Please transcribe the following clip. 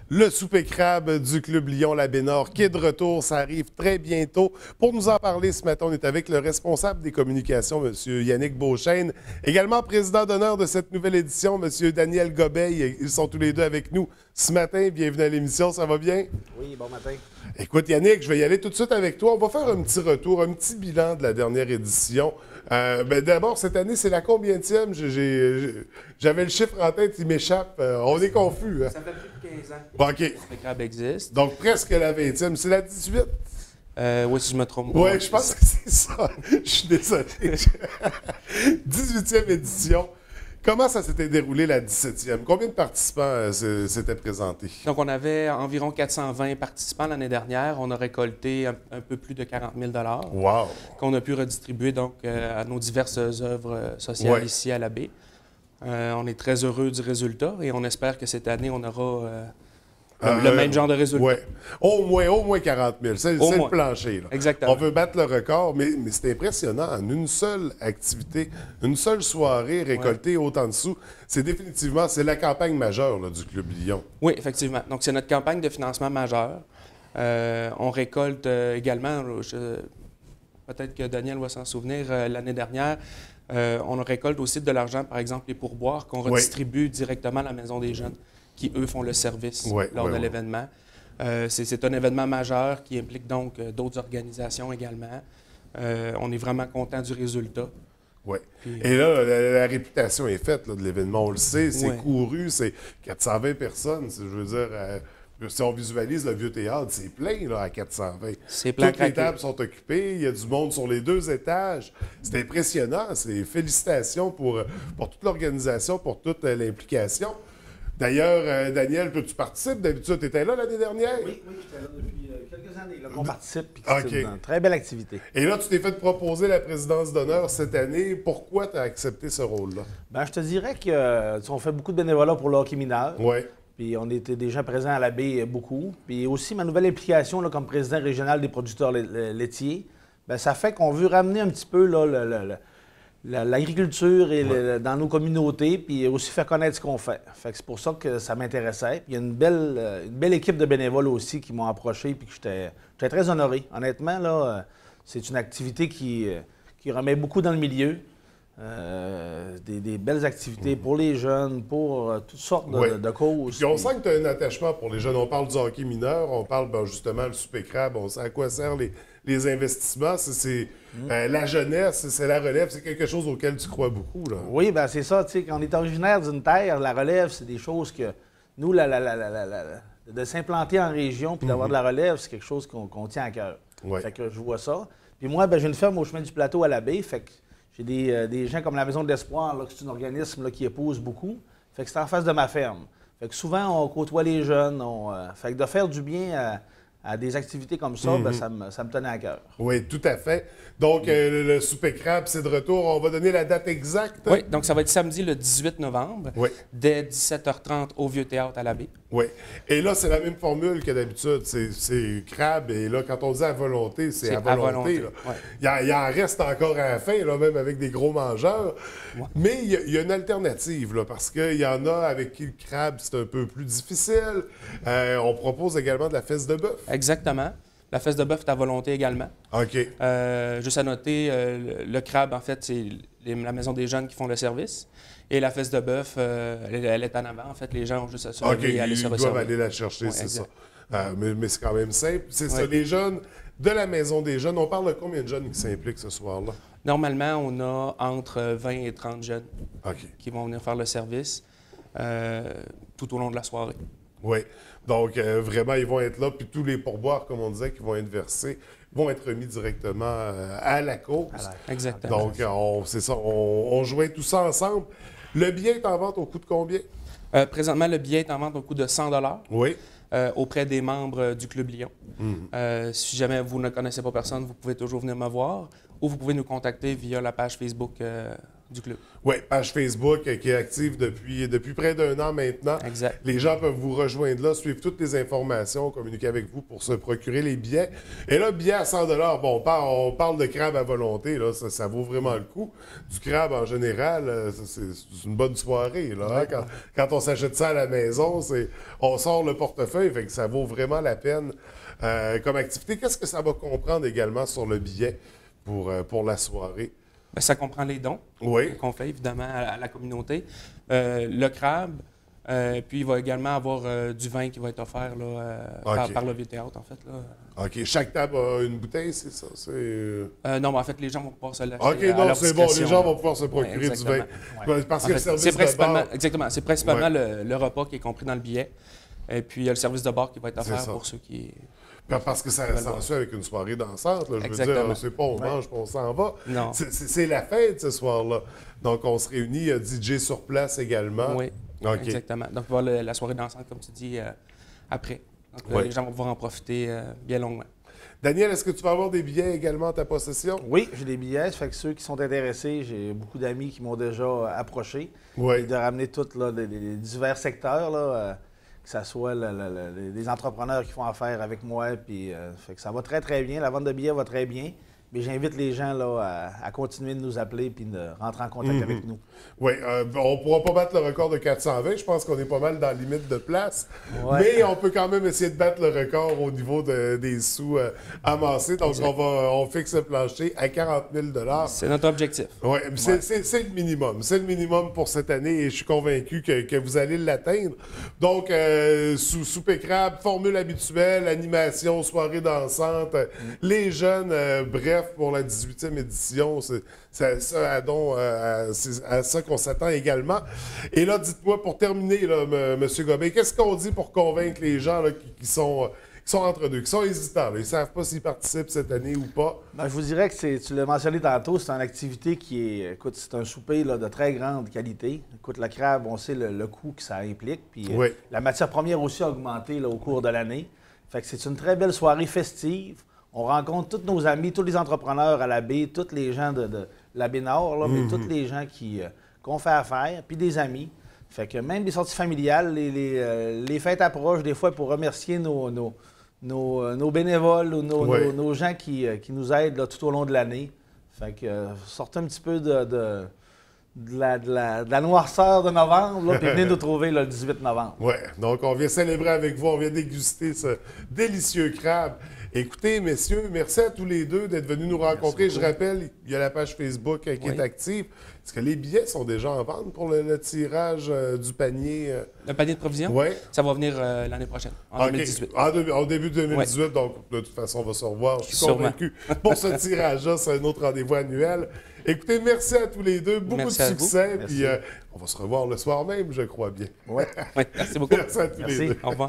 Le souper crabe du Club Lyon-La Baie-Nord qui est de retour. Ça arrive très bientôt. Pour nous en parler ce matin, on est avec le responsable des communications, M. Yannick Beauchesne. Également président d'honneur de cette nouvelle édition, M. Daniel Gobeil. Ils sont tous les deux avec nous ce matin. Bienvenue à l'émission. Ça va bien? Oui, bon matin. Écoute, Yannick, je vais y aller tout de suite avec toi. On va faire un petit retour, un petit bilan de la dernière édition. D'abord, cette année, c'est la combienième? J'avais le chiffre en tête, il m'échappe. On est confus. Hein? Ça fait plus de 15 ans Bon, OK. que le crabe existe. Donc, presque la 20e. C'est la 18? Oui, si je me trompe. Oui, je pense que c'est ça. Je suis désolé. 18e édition. Comment ça s'était déroulé la 17e? Combien de participants s'étaient présentés? Donc, on avait environ 420 participants l'année dernière. On a récolté un peu plus de 40 000 Wow! qu'on a pu redistribuer donc, à nos diverses œuvres sociales ici à la baie. On est très heureux du résultat et on espère que cette année, on aura le même genre de résultat. Oui. Au moins 40 000. C'est le plancher. Là. Exactement. On veut battre le record, mais c'est impressionnant. En une seule activité, une seule soirée, récolter autant de sous, c'est la campagne majeure là, du Club Lyon. Oui, effectivement. Donc, c'est notre campagne de financement majeure. On récolte également, peut-être que Daniel va s'en souvenir, l'année dernière, on récolte aussi de l'argent, par exemple, les pourboires qu'on redistribue directement à la Maison des Jeunes, qui, eux, font le service lors de l'événement. C'est un événement majeur qui implique donc d'autres organisations également. On est vraiment content du résultat. Oui. Et là, la réputation est faite là, de l'événement. On le sait, c'est couru, c'est 420 personnes. Je veux dire, si on visualise le vieux théâtre, c'est plein là, à 420. C'est plein. Toutes les tables sont occupées, il y a du monde sur les 2 étages. C'est impressionnant. Félicitations pour toute l'organisation, pour toute l'implication. D'ailleurs, Daniel, tu participes d'habitude. Tu étais là l'année dernière? Oui, j'étais là depuis quelques années qu'on participe. C'est une très belle activité. Et là, tu t'es fait proposer la présidence d'honneur cette année. Pourquoi tu as accepté ce rôle-là? Bien, je te dirais qu'on fait beaucoup de bénévolat pour le hockey mineur. Oui. Puis on était déjà présents à la baie beaucoup. Puis aussi, ma nouvelle implication là, comme président régional des producteurs laitiers, bien, ça fait qu'on veut ramener un petit peu là, l'agriculture dans nos communautés, puis aussi faire connaître ce qu'on fait. Fait que c'est pour ça que ça m'intéressait. Puis il y a une belle équipe de bénévoles aussi qui m'ont approché, puis que j'étais très honoré. Honnêtement, là, c'est une activité qui remet beaucoup dans le milieu. Des belles activités pour les jeunes, pour toutes sortes de causes. Puis on sent que tu as un attachement pour les jeunes. On parle du hockey mineur, on parle justement du souper crabe, on sait à quoi servent les investissements. C'est la jeunesse, c'est la relève, c'est quelque chose auquel tu crois beaucoup. Là. Oui, bien c'est ça. Tu sais, quand on est originaire d'une terre, la relève, c'est des choses que nous, de s'implanter en région puis d'avoir de la relève, c'est quelque chose qu'on tient à cœur. Fait que je vois ça. Puis moi, j'ai une ferme au chemin du plateau à la baie, fait que j'ai des gens comme la Maison de l'Espoir, là, c'est un organisme là, qui épouse beaucoup. Fait que c'est en face de ma ferme. Fait que souvent, on côtoie les jeunes. Fait que de faire du bien à des activités comme ça, ben, ça me tenait à cœur. Oui, tout à fait. Donc, le souper crabe, c'est de retour. On va donner la date exacte. Oui, donc ça va être samedi le 18 novembre, dès 17h30 au Vieux-Théâtre à la baie. Oui. Et là, c'est la même formule que d'habitude. C'est crabe. Et là, quand on dit à volonté, c'est à volonté. Il en reste encore à la fin, là, même avec des gros mangeurs. Mais il y a une alternative, là, parce qu'il y en a avec qui le crabe, c'est un peu plus difficile. On propose également de la fesse de bœuf. Exactement. La fesse de bœuf est à volonté également. OK. Juste à noter, le crabe, en fait, c'est la Maison des Jeunes qui font le service. Et la fesse de bœuf, elle est en avant. En fait, les gens ont juste à se lever et aller se resservir. Ils doivent aller la chercher, c'est ça. Mais c'est quand même simple. C'est ça, les jeunes de la Maison des Jeunes. On parle de combien de jeunes qui s'impliquent ce soir-là? Normalement, on a entre 20 et 30 jeunes qui vont venir faire le service tout au long de la soirée. Oui. Donc, vraiment, ils vont être là. Puis tous les pourboires, comme on disait, qui vont être versés, vont être remis directement à la cause. Exactement. Donc, c'est ça. On joint tout ça ensemble. Le billet est en vente au coût de combien? Présentement, le billet est en vente au coût de 100 Oui. auprès des membres du Club Lyon. Si jamais vous ne connaissez pas personne, vous pouvez toujours venir me voir ou vous pouvez nous contacter via la page Facebook du club. Oui, page Facebook qui est active depuis près d'1 an maintenant. Exact. Les gens peuvent vous rejoindre là, suivre toutes les informations, communiquer avec vous pour se procurer les billets. Et là, billet à 100 $, bon, on parle de crabe à volonté, là, ça vaut vraiment le coup. Du crabe, en général, c'est une bonne soirée. Là, hein? Quand on s'achète ça à la maison, on sort le portefeuille portefeuille, fait que ça vaut vraiment la peine comme activité. Qu'est-ce que ça va comprendre également sur le billet pour la soirée? Bien, ça comprend les dons qu'on fait évidemment à la communauté. Le crabe, puis il va également avoir du vin qui va être offert là, par le Vieux Théâtre, en fait. Là. OK. Chaque table a une bouteille, c'est ça? Non, mais en fait, les gens vont pouvoir se l'acheter. OK, non, c'est bon. Les gens vont pouvoir se procurer du vin. Ouais. Parce en que fait, le service de bar... Exactement. C'est principalement le repas qui est compris dans le billet. Et puis, il y a le service de bar qui va être offert pour ceux qui... Parce que ça s'ensuit avec une soirée dansante. Là, je veux dire, c'est pas on mange puis on s'en va. Non. C'est la fête ce soir-là. Donc, on se réunit. Il y a DJ sur place également. Oui, exactement. Donc, il va y avoir la soirée dansante, comme tu dis, après. Donc, les gens vont pouvoir en profiter bien longuement. Daniel, est-ce que tu vas avoir des billets également à ta possession? Oui, j'ai des billets. Ça fait que ceux qui sont intéressés, j'ai beaucoup d'amis qui m'ont déjà approché. Oui. Et de ramener tous les divers secteurs, là, que ce soit les entrepreneurs qui font affaire avec moi. Puis, fait que ça va très, très bien. La vente de billets va très bien. Mais j'invite les gens là, à continuer de nous appeler et de rentrer en contact avec nous. Oui, on ne pourra pas battre le record de 420. Je pense qu'on est pas mal dans la limite de place. Ouais. Mais on peut quand même essayer de battre le record au niveau des sous amassés. Donc, on fixe le plancher à 40 000 $. C'est notre objectif. Oui, c'est le minimum. C'est le minimum pour cette année et je suis convaincu que vous allez l'atteindre. Donc, souper crabe, formule habituelle, animation, soirée dansante, les jeunes, bref, pour la 18e édition, c'est à ça qu'on s'attend également. Et là, dites-moi, pour terminer, là, M. Gobin, qu'est-ce qu'on dit pour convaincre les gens là, qui sont entre deux, qui sont hésitants? Là, ils ne savent pas s'ils participent cette année ou pas. Ben, je vous dirais que tu l'as mentionné tantôt, c'est une activité qui est, écoute, c'est un souper là, de très grande qualité. Écoute, le crabe, on sait le coût que ça implique. Puis la matière première aussi a augmenté là, au cours de l'année. Fait que c'est une très belle soirée festive. On rencontre tous nos amis, tous les entrepreneurs à la baie, tous les gens de la baie Nord, là, mais tous les gens qu'on fait affaire, puis des amis. Fait que même des sorties familiales, les fêtes approchent des fois pour remercier nos bénévoles ou nos gens qui nous aident là, tout au long de l'année. Fait que sortez un petit peu de la noirceur de novembre, là, puis venez nous trouver là, le 18 novembre. Oui, donc on vient célébrer avec vous, on vient déguster ce délicieux crabe. Écoutez, messieurs, merci à tous les deux d'être venus nous rencontrer. Je rappelle, il y a la page Facebook qui est active. Est-ce que les billets sont déjà en vente pour le tirage du panier? Le panier de provisions? Oui. Ça va venir l'année prochaine, en 2018. En début 2018, donc de toute façon, on va se revoir. Je suis convaincu. Pour ce tirage-là, c'est un autre rendez-vous annuel. Écoutez, merci à tous les deux. Beaucoup de succès. Puis on va se revoir le soir même, je crois bien. Oui, merci beaucoup. Merci à tous les deux. Au revoir.